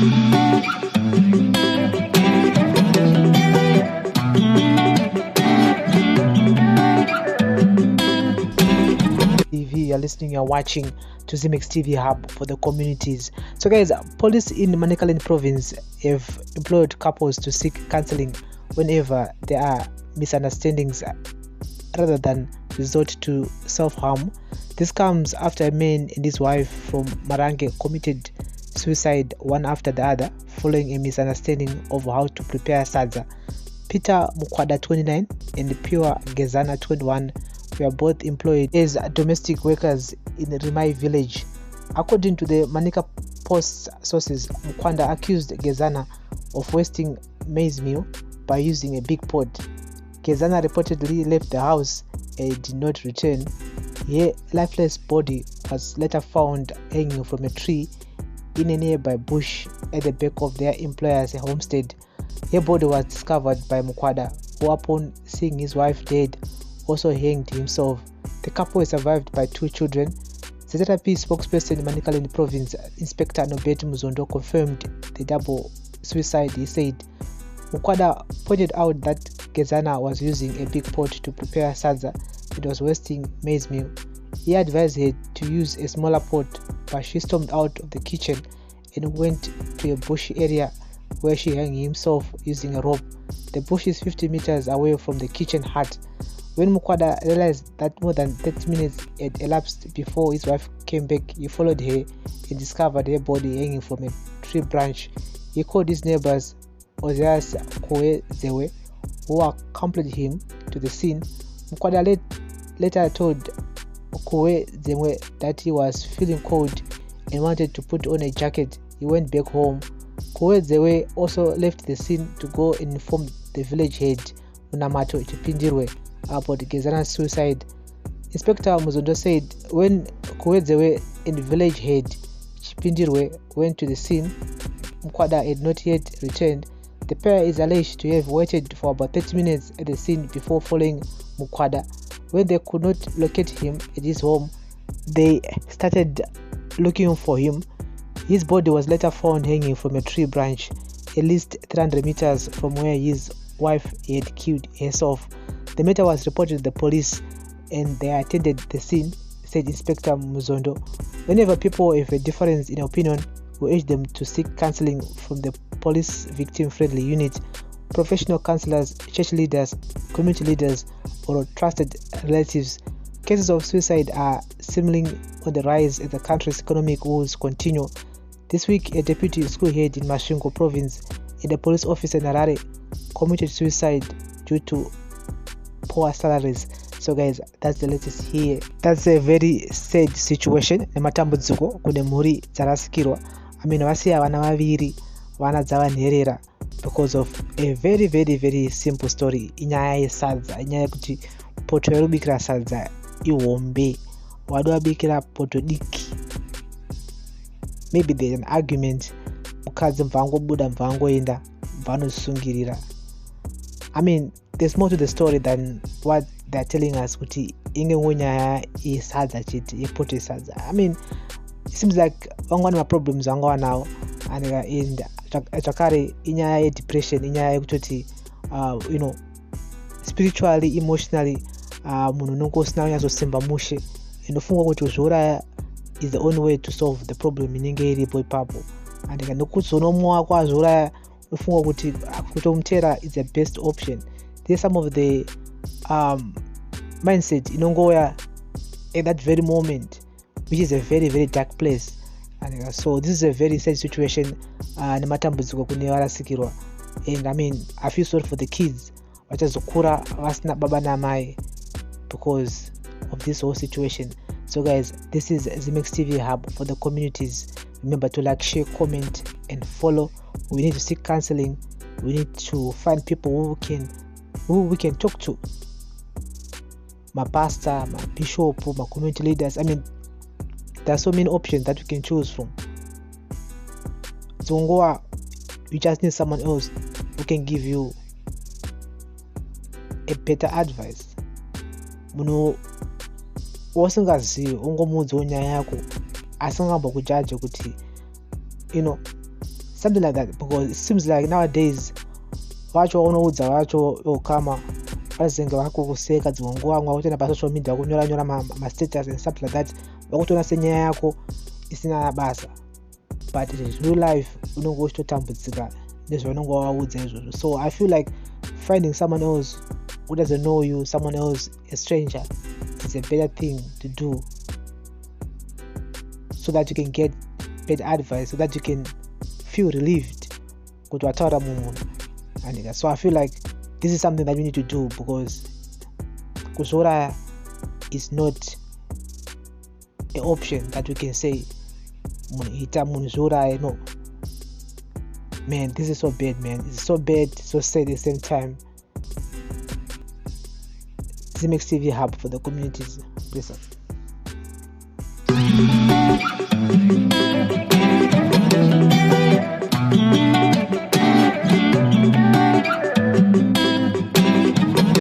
You're listening, you're watching to XIMEX TV Hub for the communities. So guys, police in Manicaland Province have employed couples to seek counselling whenever there are misunderstandings rather than resort to self-harm. This comes after a man and his wife from Marange committed suicide one after the other following a misunderstanding of how to prepare SADZA. Peter Mukwada, 29, and Pure Gezana, 21, were both employed as domestic workers in Rimai village. According to the Manica Post sources, Mukwada accused Gezana of wasting maize meal by using a big pot. Gezana reportedly left the house and did not return. Her lifeless body was later found hanging from a tree in a nearby bush at the back of their employer's homestead. Her body was discovered by Mukwada, who upon seeing his wife dead also hanged himself. The couple is survived by 2 children. SADZA spokesperson in Manicaland Province, Inspector Nobet Muzondo, confirmed the double suicide. He said Mukwada pointed out that Gezana was using a big pot to prepare SADZA and was wasting maize meal. He advised her to use a smaller pot, but she stormed out of the kitchen and went to a bushy area where she hung himself using a rope. The bush is 50 meters away from the kitchen hut. When Mukwada realized that more than 30 minutes had elapsed before his wife came back, he followed her and discovered her body hanging from a tree branch. He called his neighbors, Ozias Kowezewe, who accompanied him to the scene. Mukwada later told Kowezewe that he was feeling cold and wanted to put on a jacket. He went back home. Kowezewe also left the scene to go and inform the village head, Munamato Chipindirwe, about Gezana's suicide. Inspector Muzondo said when Kowezewe and the village head Chipindirwe went to the scene, Mukwada had not yet returned. The pair is alleged to have waited for about 30 minutes at the scene before following Mukwada. When they could not locate him at his home, they started looking for him. His body was later found hanging from a tree branch at least 300 meters from where his wife had killed herself. The matter was reported to the police and they attended the scene, said Inspector Muzondo. Whenever people have a difference in opinion, we urge them to seek counselling from the police victim-friendly unit, professional counsellors, church leaders, community leaders, or trusted relatives. Cases of suicide are seemingly on the rise as the country's economic woes continue. This week, a deputy school head in Masvingo Province and a police officer in Harare committed suicide due to poor salaries. So guys, that's the latest here. That's a very sad situation. Nematambudziko kune mhuri dzarasikirwa. Vasiya vana vaviri vana dzavanherera because of a very very very simple story. Inyaya yesadza, inyaya yekuti poto yarubikira sadza ihombe, wadi wabikira poto diki. Maybe there's an argument, mukadzi mvangobuda mvangoenda mvanosungirira. There's more to the story than what they're telling us kuti inge ngonyaya yesadza chete yepoto yesadza. It seems like vangwana ma problems vangawa nawo and zvakare inyaya ye depression, inyaya yekutoti spiritually, emotionally munhu unenge usina kunyazosimba mushe inofunga kuti kuzviuraya is the only way to solve the problem inenge iripo ipapo. And nekuti unomwe wako azviuraya unofunga kuti kutomutera is the best option. There's some of the mindset inongouya at that very moment, which is a very very dark place. And so this is a very sad situation. Nematambudziko kune varasikirwa. And I feel sorry for the kids vachazokura vasina baba namai because of this whole situation. So guys, this is XIMEX TV Hub for the communities. Remember to like, share, comment and follow. We need to seek counseling. We need to find people who we can talk to. My pastor, my bishop, my community leaders. There are so many options that we can choose from. So you just need someone else who can give you a better advice. Wasingazivi ungomudza nyaya yako asingamba kujaje kuti something like that, because it seems like nowadays vacho unoudza vacho okama vazinge vakukuseka dzimwe nguva kuti pa social media kunyora ma status and stuff like that, vakutoona senyaya yako isina basa, but in real life unonge uchitotambudzika nezvaunonge waudza izvozvo. So I feel like finding someone else who doesn't know you, someone else, a stranger, is a better thing to do, so that you can get better advice, so that you can feel relieved. So I feel like this is something that you need to do, because kuzora is not an option that we can say no. Man, this is so bad, man. It's so bad, so sad at the same time. XIMEX TV hub for the communities. Please.